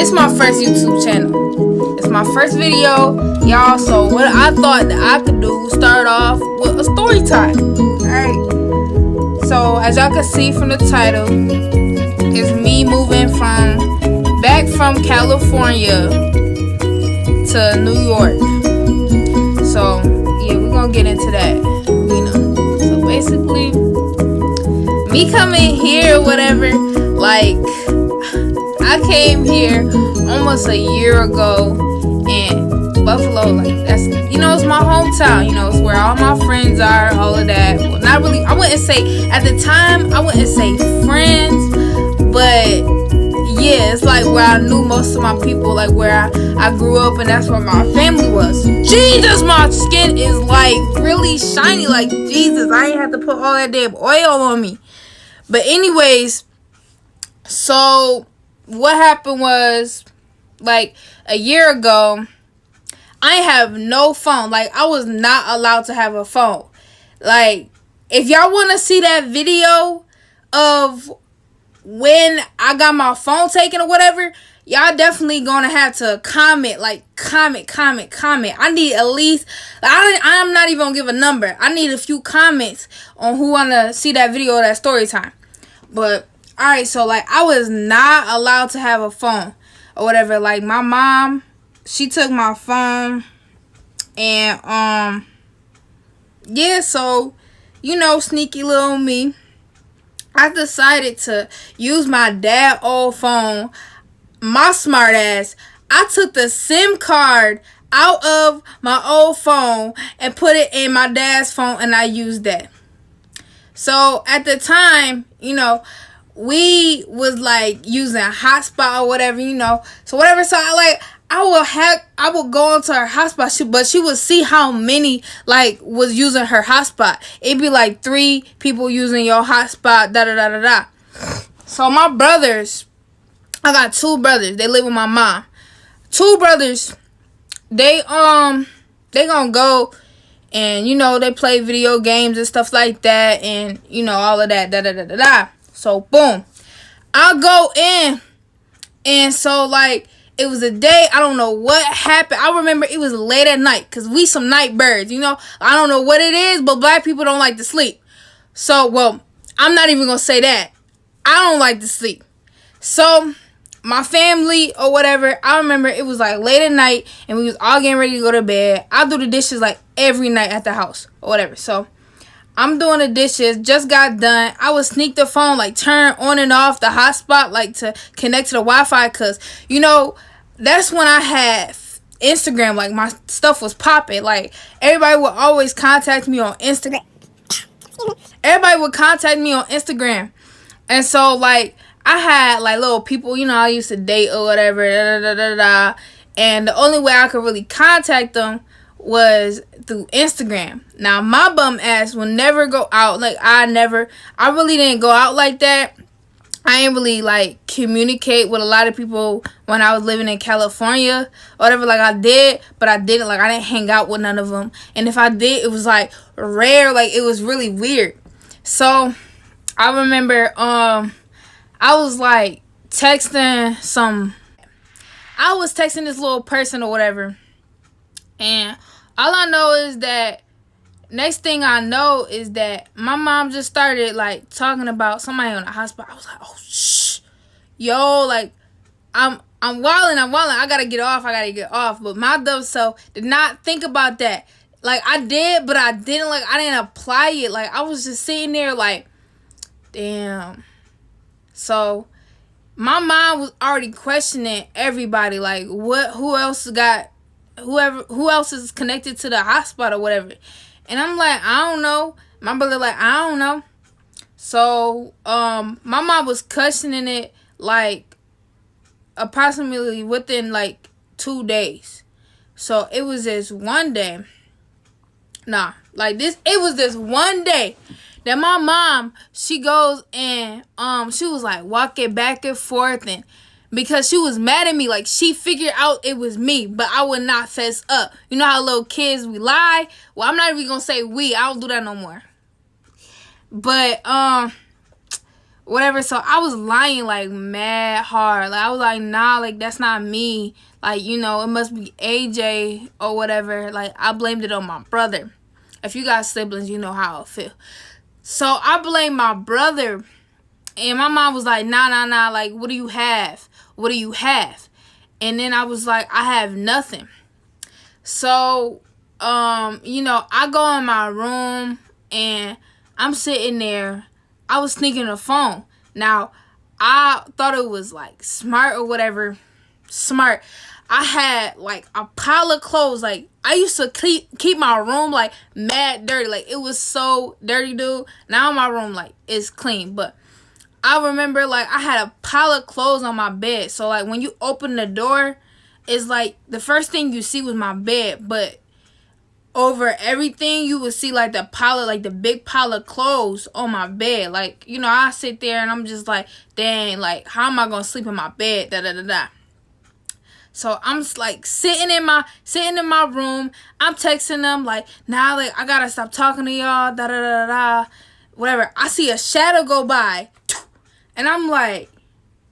This is my first YouTube channel. It's my first video, y'all. So what I thought that I could do, start off with a story time. Alright. So as y'all can see from the title, it's me moving back from California to New York. So yeah, we're gonna get into that. So basically, me coming here, whatever, like, I came here almost a year ago, and Buffalo, like, that's, it's my hometown, it's where all my friends are, all of that. Well, not really, I wouldn't say, at the time, I wouldn't say friends, but yeah, it's like where I knew most of my people, like where I grew up, and that's where my family was. Jesus, my skin is like really shiny, like Jesus, I ain't have to put all that damn oil on me. But anyways, so what happened was, like, a year ago, I have no phone. Like, I was not allowed to have a phone. Like, if y'all want to see that video of when I got my phone taken or whatever, y'all definitely gonna have to comment. Like, comment. I need at least, I'm not even gonna give a number. I need a few comments on who wanna see that video of that story time. But alright, so like, I was not allowed to have a phone or whatever. Like, my mom, she took my phone, and yeah, so sneaky little me, I decided to use my dad's old phone. My smart ass, I took the SIM card out of my old phone and put it in my dad's phone, and I used that. So at the time, we was like using a hotspot or whatever, So whatever, so I would go into her hotspot, but she would see how many like was using her hotspot. It'd be like 3 people using your hotspot, da. So my brothers, I got 2 brothers. They live with my mom. 2 brothers, they gonna go and they play video games and stuff like that, and all of that, da. So boom, I go in, and so like, it was a day, I don't know what happened. I remember it was late at night, because we some night birds, I don't know what it is, but black people don't like to sleep. So, well, I'm not even going to say that. I don't like to sleep. So, my family or whatever, I remember it was like late at night, and we was all getting ready to go to bed. I do the dishes like every night at the house or whatever. So, I'm doing the dishes, just got done. I would sneak the phone, like turn on and off the hotspot, like to connect to the Wi-Fi, because, that's when I had Instagram, like my stuff was popping. Like, everybody would always contact me on Instagram. And so, like, I had, like, little people, I used to date or whatever, and the only way I could really contact them was through Instagram. Now, my bum ass will never go out. Like, I really didn't go out like that. I ain't really, like, communicate with a lot of people when I was living in California or whatever. Like, I did, but I didn't. Like, I didn't hang out with none of them. And if I did, it was, like, rare. Like, it was really weird. So, I remember, I was, like, texting this little person or whatever. And all I know is that, next thing I know is that my mom just started, like, talking about somebody on the hospital. I was like, oh, shh. Yo, like, I'm wilding. I gotta get off. But my dumb self did not think about that. Like, I did, but I didn't. Like, I didn't apply it. Like, I was just sitting there like, damn. So, my mom was already questioning everybody. Like, who else is connected to the hotspot or whatever. And I'm like, I don't know. My brother like, I don't know. So, my mom was questioning it, like, approximately within, like, 2 days. So, it was this one day. It was this one day that my mom, she goes and, she was, like, walking back and forth, and because she was mad at me. Like, she figured out it was me, but I would not fess up. You know how little kids, we lie? Well, I'm not even going to say we. I don't do that no more. But, whatever. So I was lying like mad hard. Like I was like, nah, like that's not me. Like, you know, it must be AJ or whatever. Like I blamed it on my brother. If you got siblings, you know how I feel. So I blamed my brother. And my mom was like, nah, like what do you have? What do you have? And then I was like, I have nothing. So, you know, I go in my room and I'm sitting there. I was sneaking the phone. Now, I thought it was like smart or whatever. Smart. I had like a pile of clothes. Like I used to keep my room like mad dirty. Like it was so dirty, dude. Now my room like is clean. But I remember like I had a pile of clothes on my bed. So like when you open the door, it's like the first thing you see was my bed. But over everything you would see like the pile of, like the big pile of clothes on my bed. Like, you know, I sit there and I'm just like, dang, like how am I gonna sleep in my bed? Da da da da. So I'm just like sitting in my room. I'm texting them like, nah, like I gotta stop talking to y'all. Da da da da. Whatever. I see a shadow go by, and I'm like,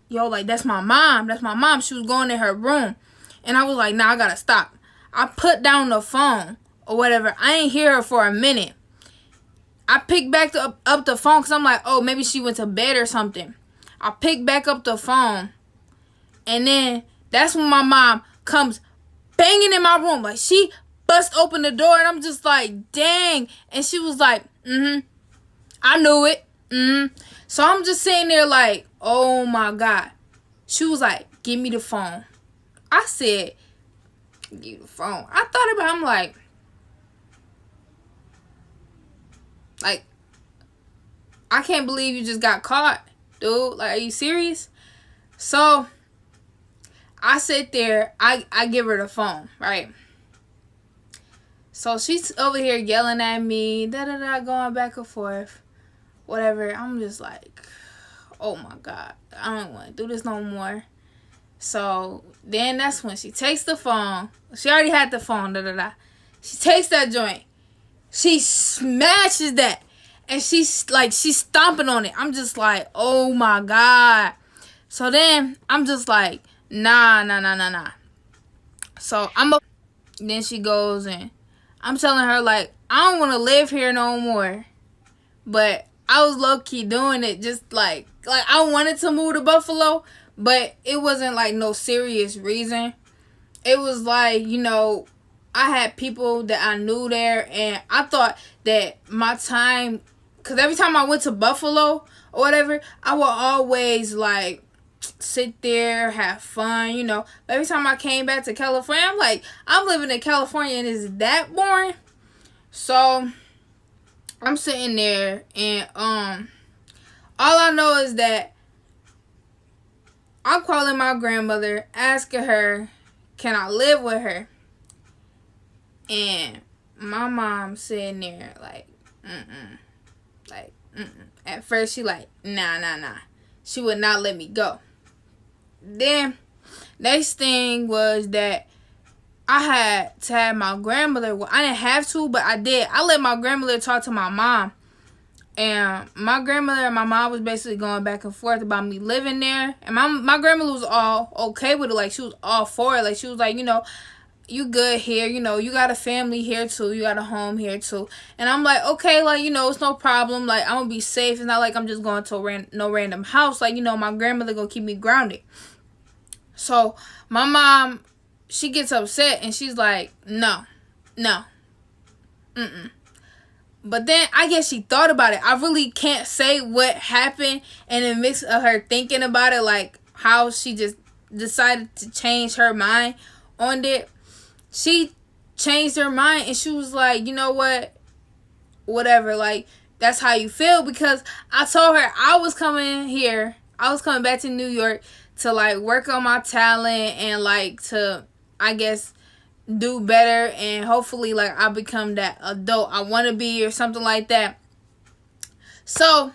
yo, like that's my mom. That's my mom. She was going in her room, and I was like, nah, I gotta stop. I put down the phone or whatever. I ain't hear her for a minute. I picked back up the phone because I'm like, oh, maybe she went to bed or something. I picked back up the phone, and then that's when my mom comes banging in my room. Like, she bust open the door, and I'm just like, dang. And she was like, I knew it. So I'm just sitting there like, oh, my God. She was like, give me the phone. I said, give you the phone. I thought about it. I'm like, I can't believe you just got caught, dude. Like, are you serious? So I sit there, I give her the phone, right? So she's over here yelling at me, da-da-da, going back and forth, whatever. I'm just like, oh my God, I don't want to do this no more. So then that's when she takes the phone. She already had the phone, da-da-da. She takes that joint. She smashes that. And she's stomping on it. I'm just like, oh my God. So then I'm just like, nah. So then she goes and I'm telling her like, I don't want to live here no more. But I was low-key doing it just like I wanted to move to Buffalo, but it wasn't like no serious reason. It was like, you know, I had people that I knew there, and I thought that my time, because every time I went to Buffalo or whatever, I would always like sit there, have fun, you know. But every time I came back to California, I'm like, I'm living in California and is that boring? So I'm sitting there and all I know is that I'm calling my grandmother, asking her, can I live with her? And my mom sitting there like, At first she like, nah. She would not let me go. Then next thing was that I had to have my grandmother. Well, I didn't have to, but I did. I let my grandmother talk to my mom. And my grandmother and my mom was basically going back and forth about me living there. And my grandmother was all okay with it. Like, she was all for it. Like, she was like, you know, you good here, you know, you got a family here too, you got a home here too. And I'm like, okay, like, you know, it's no problem, like, I'm gonna be safe. It's not like I'm just going to no random house. Like, you know, my grandmother gonna keep me grounded. So my mom, she gets upset and she's like, no. But then I guess she thought about it. I really can't say what happened in the mix of her thinking about it, like how she just decided to change her mind on it. She changed her mind and she was like, you know what? Whatever, like, that's how you feel. Because I told her I was coming here. I was coming back to New York to, like, work on my talent and, like, to, I guess, do better. And hopefully, like, I become that adult I want to be or something like that. So,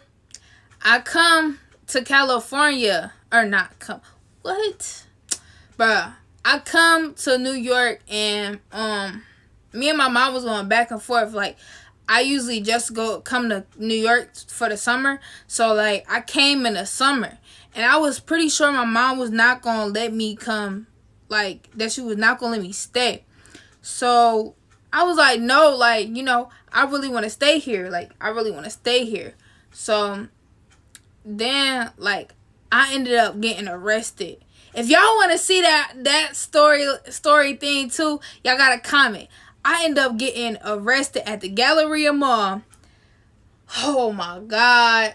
I come to California. Or not come. What? Bruh. I come to New York and me and my mom was going back and forth. Like, I usually just come to New York for the summer. So like I came in the summer, and I was pretty sure my mom was not gonna let me come, like that she was not gonna let me stay. So I was like, no, like, I really want to stay here. Like, I really want to stay here. So then, like, I ended up getting arrested. If y'all want to see that story thing too, y'all gotta comment. I ended up getting arrested at the Galleria Mall. Oh my God,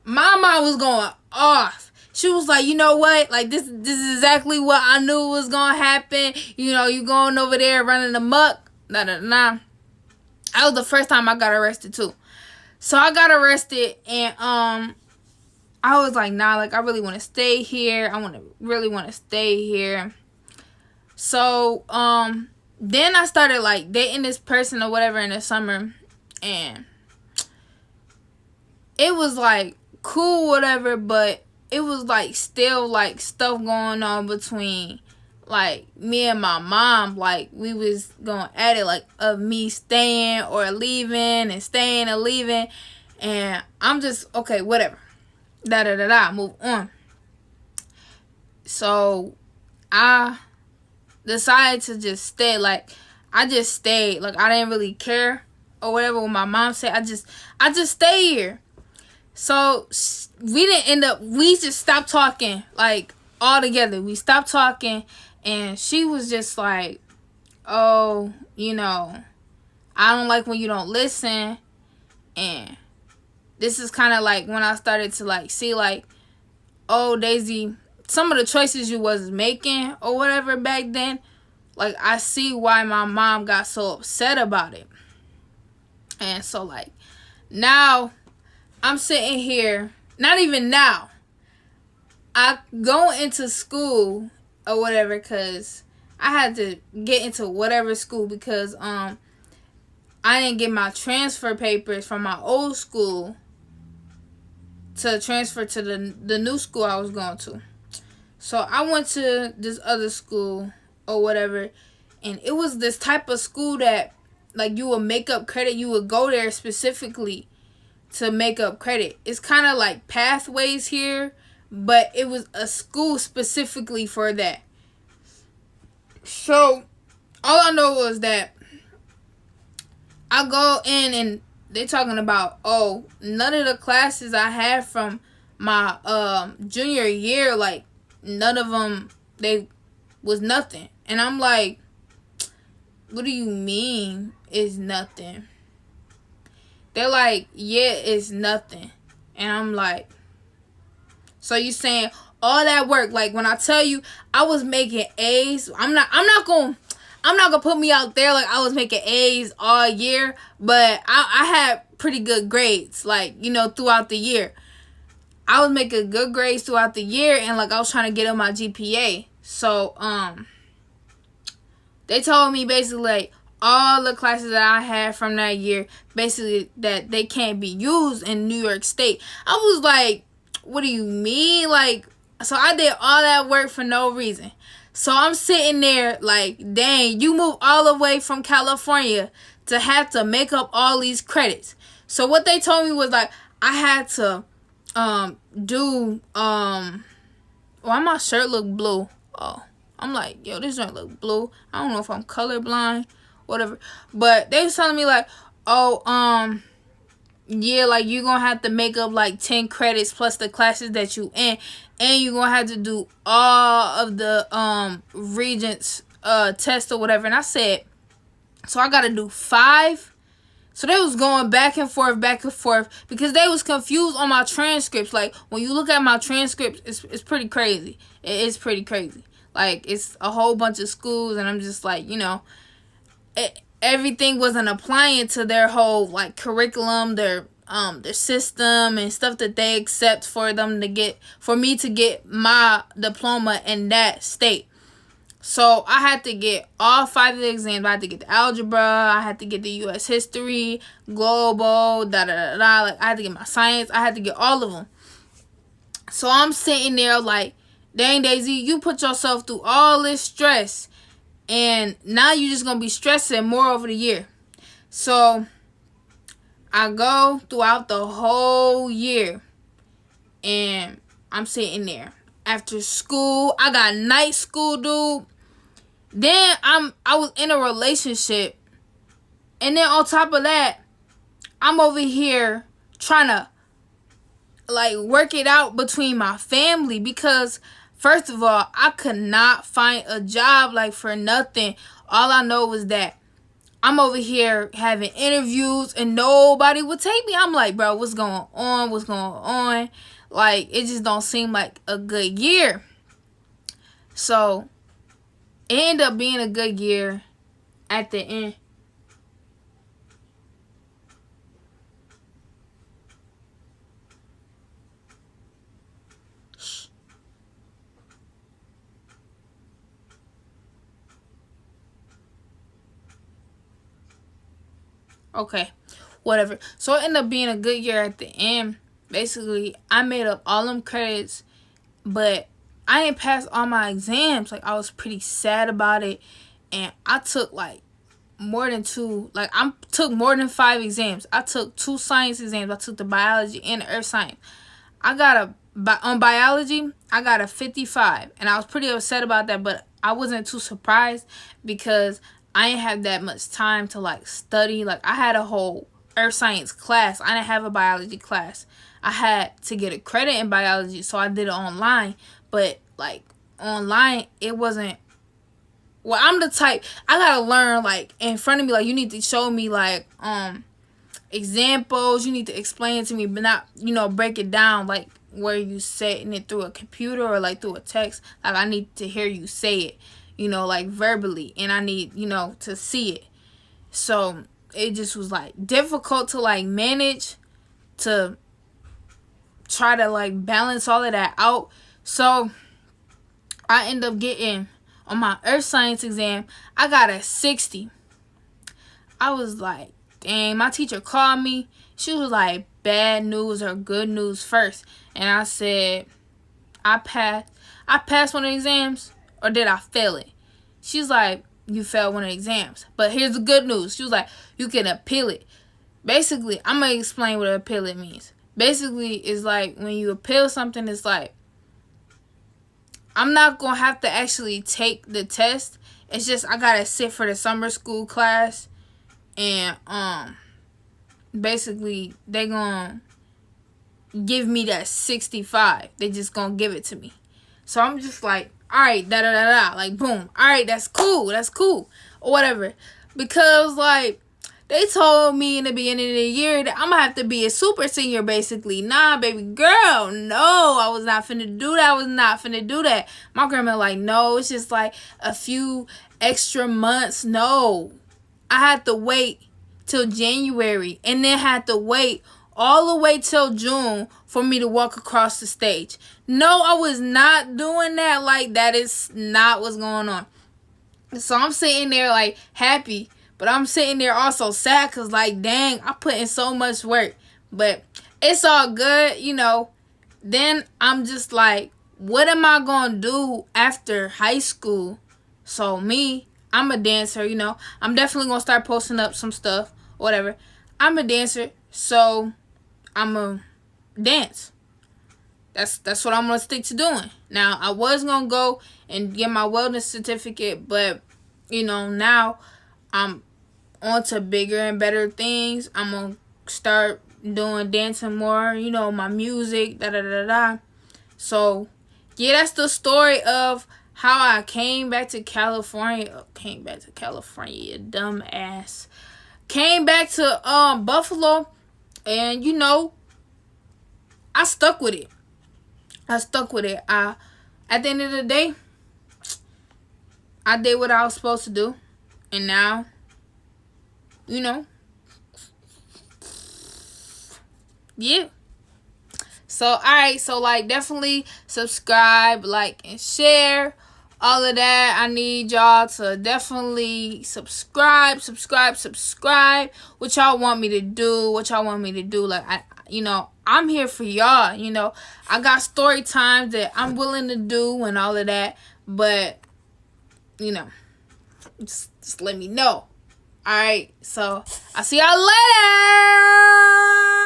my mom was going off. She was like, you know what? Like, this is exactly what I knew was gonna happen. You going over there running amok. Nah. That was the first time I got arrested too. So I got arrested, and I was like, nah, like I really want to stay here. Really want to stay here. So then I started like dating this person or whatever in the summer, and it was like cool, whatever, but it was like still like stuff going on between like me and my mom. Like we was going at it, like of me staying or leaving and staying and leaving, and I'm just okay, whatever, move on. So I decided to just stay. Like I just stayed. Like I didn't really care or whatever what my mom said. I just stayed here. So we just stopped talking, like, all together. We stopped talking, and she was just like, oh, I don't like when you don't listen. And this is kind of like when I started to, like, see, like, oh, Daisy, some of the choices you was making or whatever back then, like, I see why my mom got so upset about it. And so, like, now I'm sitting here, not even now. I go into school or whatever because I had to get into whatever school because I didn't get my transfer papers from my old school to transfer to the new school I was going to. So I went to this other school or whatever, and it was this type of school that, like, you would make up credit. You would go there specifically to make up credit. It's kind of like Pathways here, but it was a school specifically for that. So all I know was that I go in and they're talking about, oh, none of the classes I had from my junior year, like, none of them, they was nothing. And I'm like, what do you mean it's nothing? They're like, yeah, it's nothing. And I'm like, so you saying all that work, like when I tell you I was making A's, I'm not gonna put me out there like I was making A's all year, but I had pretty good grades, like, throughout the year. I was making good grades throughout the year, and like I was trying to get on my GPA. So they told me basically like all the classes that I had from that year, basically that they can't be used in New York State. I was like, what do you mean? Like, so I did all that work for no reason. So I'm sitting there like, dang, you moved all the way from California to have to make up all these credits. So what they told me was like, I had to why my shirt look blue? Oh, I'm like, yo, this don't look blue. I don't know if I'm colorblind, whatever. But they was telling me like, oh, yeah, like you're gonna have to make up like 10 credits plus the classes that you in, and you're gonna have to do all of the Regents test or whatever. And I said, so I gotta do 5. So they was going back and forth because they was confused on my transcripts. Like when you look at my transcripts, it's pretty crazy. It's pretty crazy. Like it's a whole bunch of schools, and I'm just like, everything wasn't applying to their whole like curriculum, their system and stuff that they accept for me to get my diploma in that state. So I had to get all 5 of the exams. I had to get the algebra, I had to get the U.S. history, global, Like I had to get my science. I had to get all of them. So I'm sitting there like, dang, Daisy, you put yourself through all this stress, and now you're just gonna be stressing more over the year. So I go throughout the whole year, and I'm sitting there. After school, I got night school, dude. Then I was in a relationship, and then on top of that, I'm over here trying to like work it out between my family, because first of all, I could not find a job like for nothing. All I know was that I'm over here having interviews and nobody would take me. I'm like, bro, what's going on? What's going on? Like, it just don't seem like a good year. So it ended up being a good year at the end. Okay, whatever. So it ended up being a good year at the end. Basically, I made up all them credits, but I didn't pass all my exams. Like, I was pretty sad about it, and I took like more than two. Like, I took more than 5 exams. I took 2 science exams. I took the biology and the earth science. On biology, I got a 55, and I was pretty upset about that, but I wasn't too surprised because I didn't have that much time to like study. Like, I had a whole earth science class. I didn't have a biology class. I had to get a credit in biology, so I did it online. But like online, it wasn't. Well, I'm the type, I gotta learn like in front of me. Like, you need to show me like examples. You need to explain it to me, but not, break it down like where you setting it through a computer or like through a text. Like, I need to hear you say it, like verbally, and I need, to see it. So it just was like difficult to like manage, to try to like balance all of that out. So I end up getting, on my earth science exam, I got a 60. I was like, dang, my teacher called me. She was like, bad news or good news first. And I said, I passed one of the exams, or did I fail it? She's like, you failed one of the exams. But here's the good news. She was like, you can appeal it. Basically, I'm going to explain what appeal it means. Basically, it's like when you appeal something, it's like, I'm not going to have to actually take the test. It's just I got to sit for the summer school class. And basically, they going to give me that 65. They just going to give it to me. So I'm just like, all right, da-da-da-da. Like, boom. All right, that's cool. That's cool. Or whatever. Because, like, they told me in the beginning of the year that I'm going to have to be a super senior, basically. Nah, baby girl. No, I was not finna do that. I was not finna do that. My grandma like, no, it's just like a few extra months. No. I had to wait till January, and then had to wait all the way till June for me to walk across the stage. No, I was not doing that. Like, that is not what's going on. So I'm sitting there like happy, but I'm sitting there also sad because, like, dang, I put in so much work. But it's all good, Then I'm just like, what am I going to do after high school? So me, I'm a dancer, I'm definitely going to start posting up some stuff, whatever. I'm a dancer, so I'm going to dance. That's what I'm going to stick to doing. Now, I was going to go and get my wellness certificate, but, now I'm on to bigger and better things. I'm going to start doing dancing more, my music, da-da-da-da. So, yeah, that's the story of how I came back to California. Came back to California, you dumb ass. Came back to Buffalo, and, I stuck with it. At the end of the day, I did what I was supposed to do. And now, yeah. So, alright, so, like, definitely subscribe, like, and share. All of that. I need y'all to definitely subscribe. What y'all want me to do. Like, I'm here for y'all, I got story times that I'm willing to do and all of that. But, just let me know. Alright, so I'll see y'all later.